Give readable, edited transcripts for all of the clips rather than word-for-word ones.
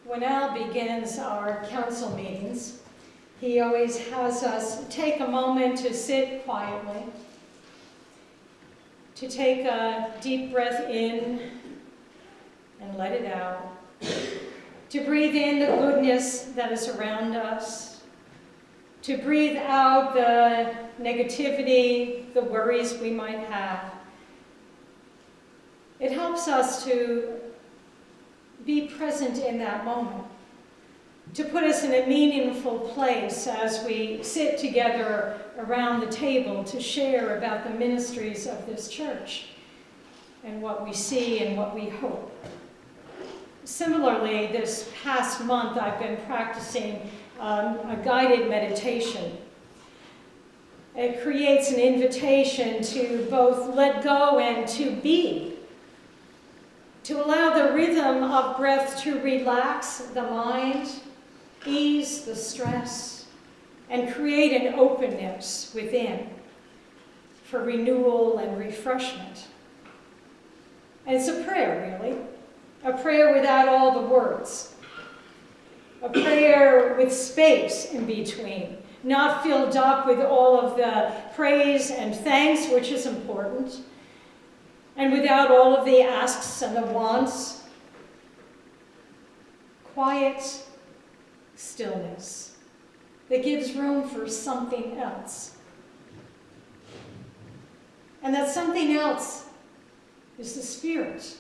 When Al begins our council meetings, he always has us take a moment to sit quietly, to take a deep breath in and let it out, to breathe in the goodness that is around us, to breathe out the negativity, the worries we might have. It helps us to be present in that moment, to put us in a meaningful place as we sit together around the table to share about the ministries of this church and what we see and what we hope. Similarly, this past month I've been practicing a guided meditation. It creates an invitation to both let go and to be, to allow the rhythm of breath to relax the mind, ease the stress, and create an openness within for renewal and refreshment. And it's a prayer, really. A prayer without all the words. A prayer with space in between, not filled up with all of the praise and thanks, which is important, and without all of the asks and the wants. Quiet stillness that gives room for something else. And that something else is the Spirit.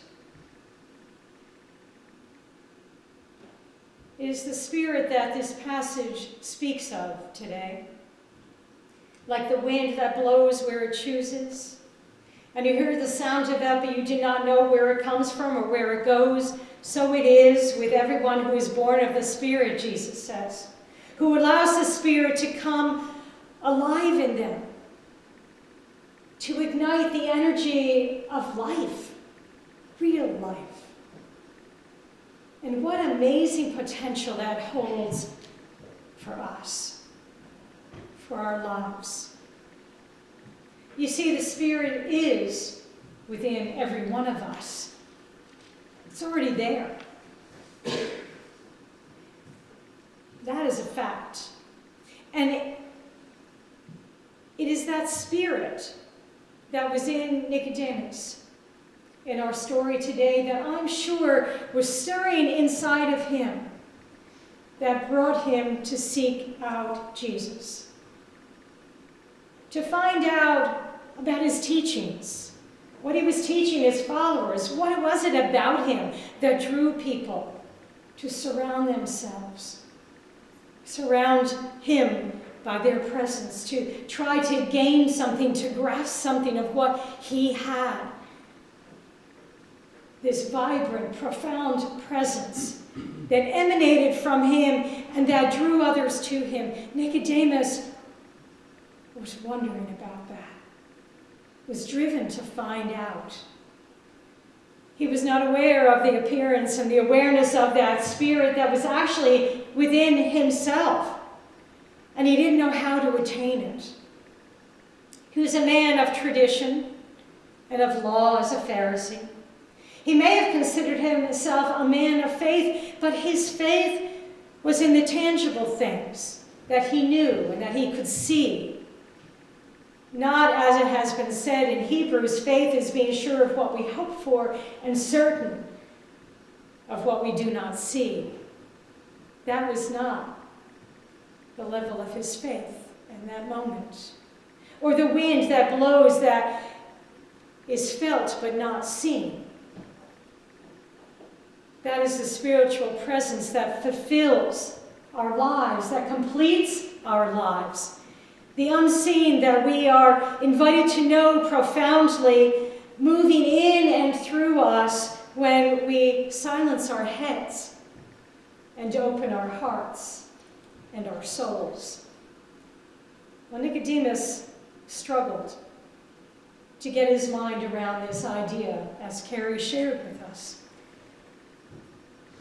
It is the Spirit that this passage speaks of today. Like the wind that blows where it chooses, and you hear the sound of that, but you do not know where it comes from or where it goes. So it is with everyone who is born of the Spirit, Jesus says, who allows the Spirit to come alive in them, to ignite the energy of life, real life. And what amazing potential that holds for us, for our lives. You see, the Spirit is within every one of us. It's already there. That is a fact. And it is that Spirit that was in Nicodemus in our story today that I'm sure was stirring inside of him that brought him to seek out Jesus. To find out about his teachings, what he was teaching his followers, what was it about him that drew people to surround themselves, surround him by their presence, to try to gain something, to grasp something of what he had. This vibrant, profound presence that emanated from him and that drew others to him. Nicodemus was wondering about that, was driven to find out. He was not aware of the appearance and the awareness of that Spirit that was actually within himself, and he didn't know how to attain it. He was a man of tradition and of law as a Pharisee. He may have considered himself a man of faith, but his faith was in the tangible things that he knew and that he could see. Not, as it has been said in Hebrews, faith is being sure of what we hope for and certain of what we do not see. That was not the level of his faith in that moment. Or the wind that blows that is felt but not seen. That is the spiritual presence that fulfills our lives, that completes our lives. The unseen that we are invited to know profoundly, moving in and through us when we silence our heads and open our hearts and our souls. Well, Nicodemus struggled to get his mind around this idea, as Carrie shared with us,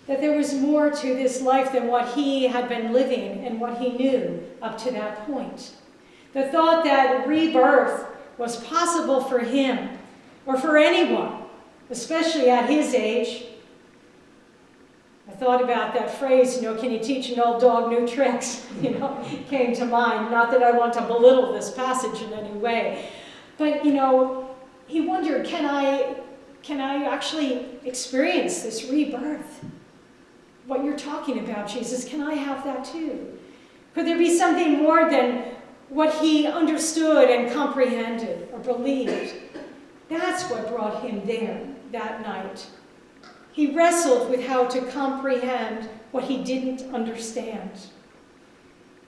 that there was more to this life than what he had been living and what he knew up to that point. The thought that rebirth was possible for him or for anyone, especially at his age, at thought about that phrase, can you teach an old dog new tricks? Came to mind. Not that I want to belittle this passage in any way, but he wondered, can I actually experience this rebirth? What you're talking about, Jesus, can I have that too? Could there be something more than what he understood and comprehended or believed? That's what brought him there that night. He wrestled with how to comprehend what he didn't understand.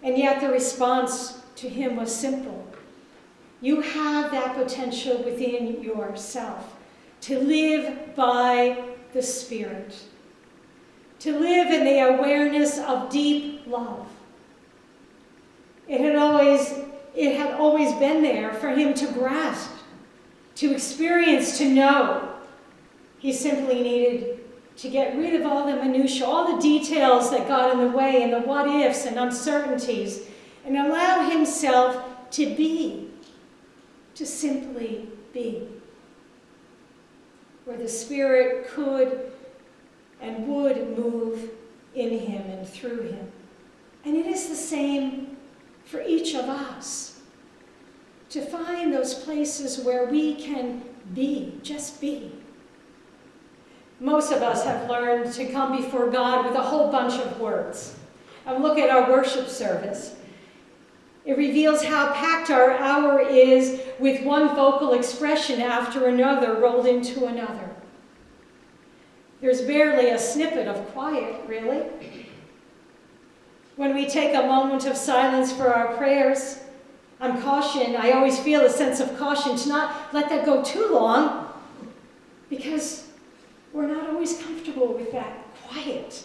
And yet the response to him was simple. You have that potential within yourself to live by the Spirit, to live in the awareness of deep love. It had always been there for him to grasp, to experience, to know. He simply needed to get rid of all the minutiae, all the details that got in the way, and the what-ifs and uncertainties, and allow himself to be, to simply be, where the Spirit could and would move in him and through him. And it is the same for each of us, to find those places where we can be, just be. Most of us have learned to come before God with a whole bunch of words. And look at our worship service. It reveals how packed our hour is with one vocal expression after another rolled into another. There's barely a snippet of quiet, really. When we take a moment of silence for our prayers, I always feel a sense of caution to not let that go too long, because we're not always comfortable with that quiet.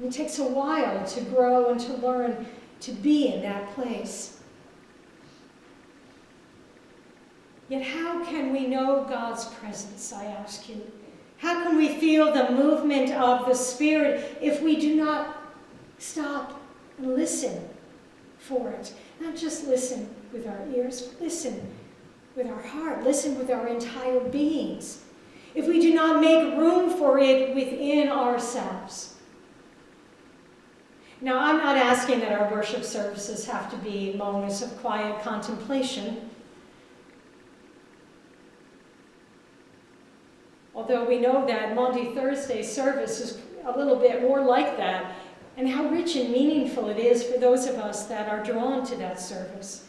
It takes a while to grow and to learn to be in that place. Yet how can we know God's presence, I ask you? How can we feel the movement of the Spirit if we do not stop and listen for it? Not just listen with our ears, but listen with our heart, listen with our entire beings. If we do not make room for it within ourselves. Now, I'm not asking that our worship services have to be moments of quiet contemplation. Although we know that Maundy Thursday service is a little bit more like that, and how rich and meaningful it is for those of us that are drawn to that service,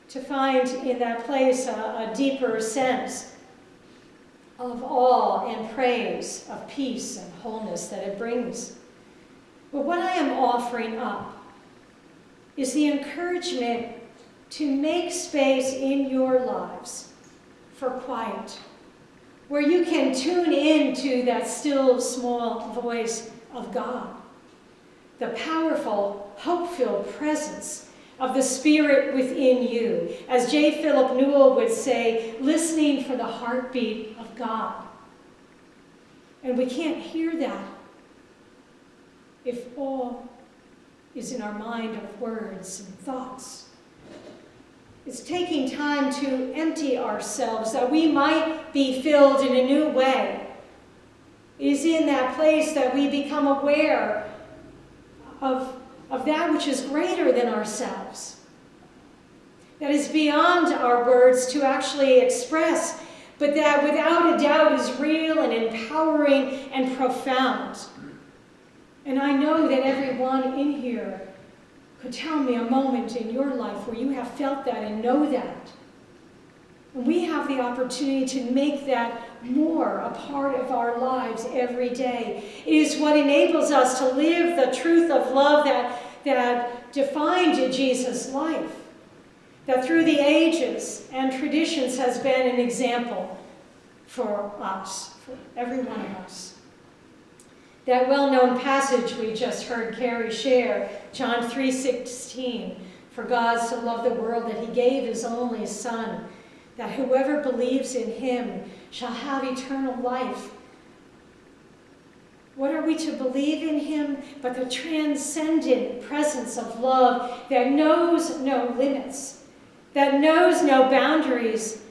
to find in that place a deeper sense of awe and praise, of peace and wholeness that it brings. But what I am offering up is the encouragement to make space in your lives for quiet, where you can tune into that still small voice of God, the powerful, hope-filled presence of the Spirit within you. As J. Philip Newell would say, listening for the heartbeat of God. And we can't hear that if all is in our mind of words and thoughts. It's taking time to empty ourselves that we might be filled in a new way. It is in that place that we become aware of that which is greater than ourselves, that is beyond our words to actually express, but that without a doubt is real and empowering and profound. And I know that everyone in here could tell me a moment in your life where you have felt that and know that. And we have the opportunity to make that more a part of our lives every day. It is what enables us to live the truth of love that defined Jesus' life, that through the ages and traditions has been an example for us, for every one of us. That well-known passage we just heard Carrie share, John 3:16, for God so loved the world that he gave his only Son, that whoever believes in him shall have eternal life. What are we to believe in him but the transcendent presence of love that knows no limits, that knows no boundaries,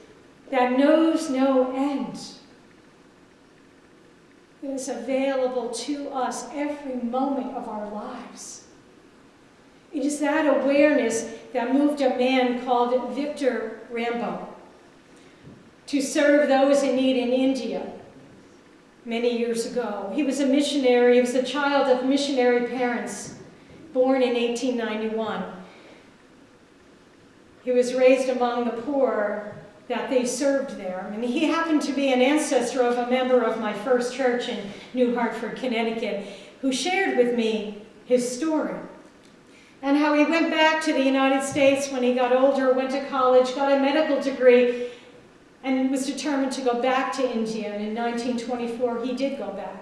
that knows no end? that is available to us every moment of our lives. It is that awareness that moved a man called Victor Rambo to serve those in need in India many years ago. He was a missionary. He was the child of missionary parents, born in 1891. He was raised among the poor that they served there. And he happened to be an ancestor of a member of my first church in New Hartford, Connecticut, who shared with me his story and how he went back to the United States when he got older, went to college, got a medical degree, and was determined to go back to India. And in 1924, he did go back.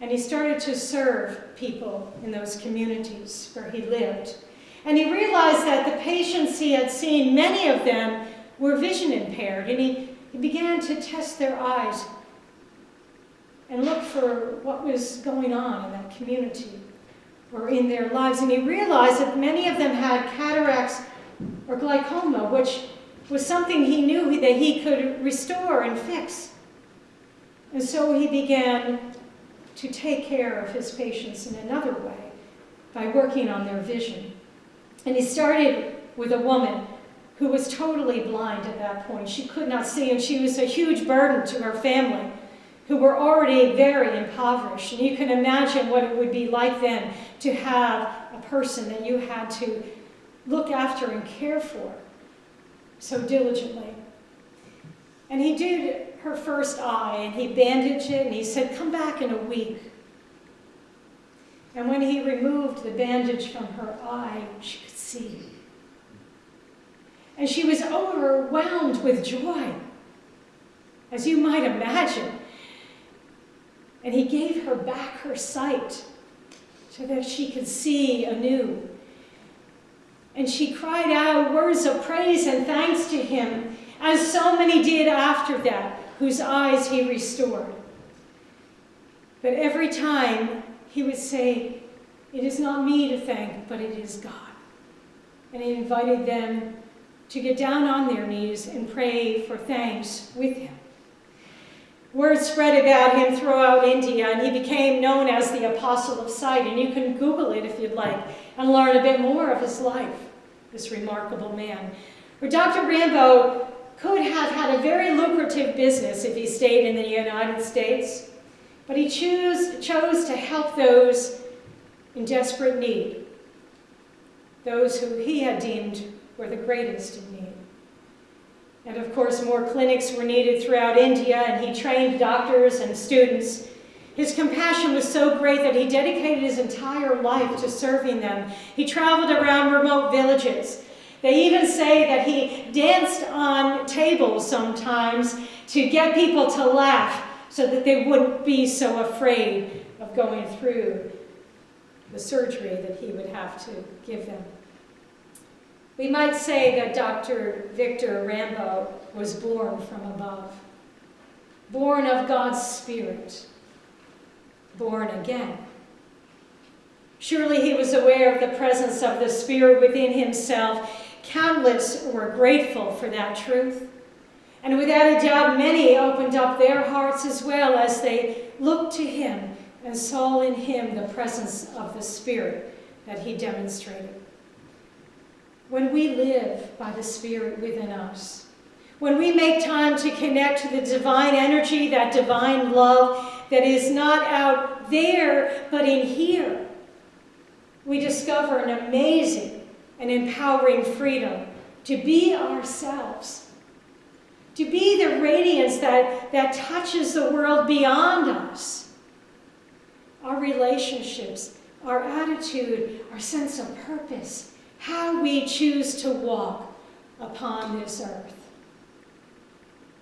And he started to serve people in those communities where he lived. And he realized that the patients he had seen, many of them were vision impaired. And he began to test their eyes and look for what was going on in that community or in their lives. And he realized that many of them had cataracts or glaucoma, which was something he knew that he could restore and fix. And so he began to take care of his patients in another way by working on their vision. And he started with a woman who was totally blind at that point. She could not see, and she was a huge burden to her family, who were already very impoverished. And you can imagine what it would be like then to have a person that you had to look after and care for so diligently. And he did her first eye, and he bandaged it, and he said, "Come back in a week." And when he removed the bandage from her eye, she could see. And she was overwhelmed with joy, as you might imagine. And he gave her back her sight so that she could see anew. And she cried out words of praise and thanks to him, as so many did after that, whose eyes he restored. But every time he would say, "It is not me to thank, but it is God." And he invited them to get down on their knees and pray for thanks with him. Word spread about him throughout India, and he became known as the Apostle of Sight. And you can Google it if you'd like and learn a bit more of his life, this remarkable man. Or Dr. Rambo could have had a very lucrative business if he stayed in the United States, but he chose to help those in desperate need, those who he had deemed were the greatest in need. And of course, more clinics were needed throughout India, and he trained doctors and students. His compassion was so great that he dedicated his entire life to serving them. He traveled around remote villages. They even say that he danced on tables sometimes to get people to laugh so that they wouldn't be so afraid of going through the surgery that he would have to give them. We might say that Dr. Victor Rambo was born from above, born of God's Spirit, born again. Surely he was aware of the presence of the Spirit within himself. Countless were grateful for that truth. And without a doubt, many opened up their hearts as well as they looked to him and saw in him the presence of the Spirit that he demonstrated. When we live by the Spirit within us, when we make time to connect to the divine energy, that divine love that is not out there but in here, we discover an amazing and empowering freedom to be ourselves, to be the radiance that touches the world beyond us. Our relationships, our attitude, our sense of purpose, how we choose to walk upon this earth.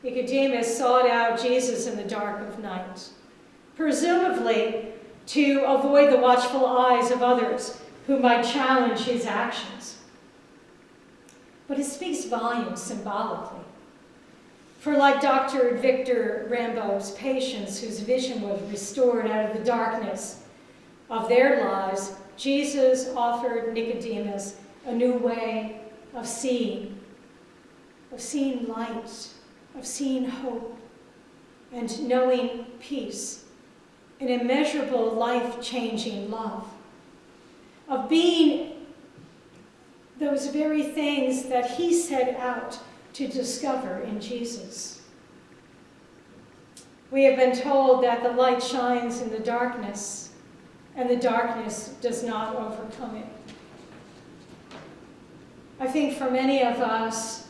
Nicodemus sought out Jesus in the dark of night, presumably to avoid the watchful eyes of others who might challenge his actions. But it speaks volumes symbolically. For like Dr. Victor Rambo's patients whose vision was restored out of the darkness of their lives, Jesus offered Nicodemus a new way of seeing light, of seeing hope. and knowing peace, an immeasurable, life-changing love, of being those very things that he set out to discover in Jesus. We have been told that the light shines in the darkness, and the darkness does not overcome it. I think for many of us,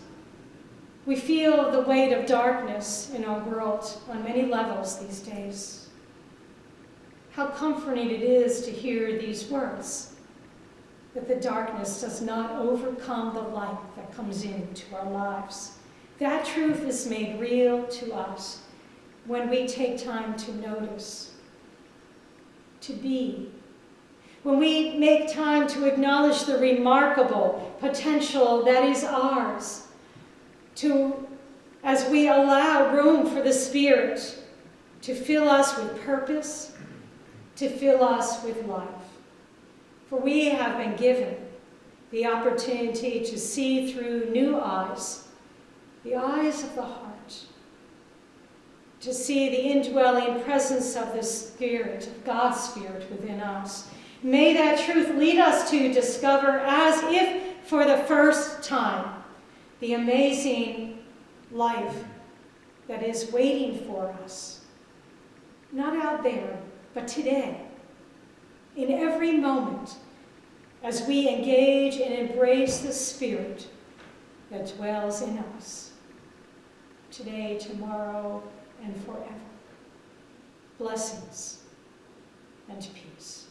we feel the weight of darkness in our world on many levels these days. How comforting it is to hear these words, that the darkness does not overcome the light that comes into our lives. That truth is made real to us when we take time to notice, to be, when we make time to acknowledge the remarkable potential that is ours, as we allow room for the Spirit to fill us with purpose, to fill us with life. For we have been given the opportunity to see through new eyes, the eyes of the heart, to see the indwelling presence of the Spirit, of God's Spirit within us. May that truth lead us to discover, as if for the first time, the amazing life that is waiting for us. Not out there, but today, in every moment, as we engage and embrace the Spirit that dwells in us, today, tomorrow, and forever. Blessings and peace.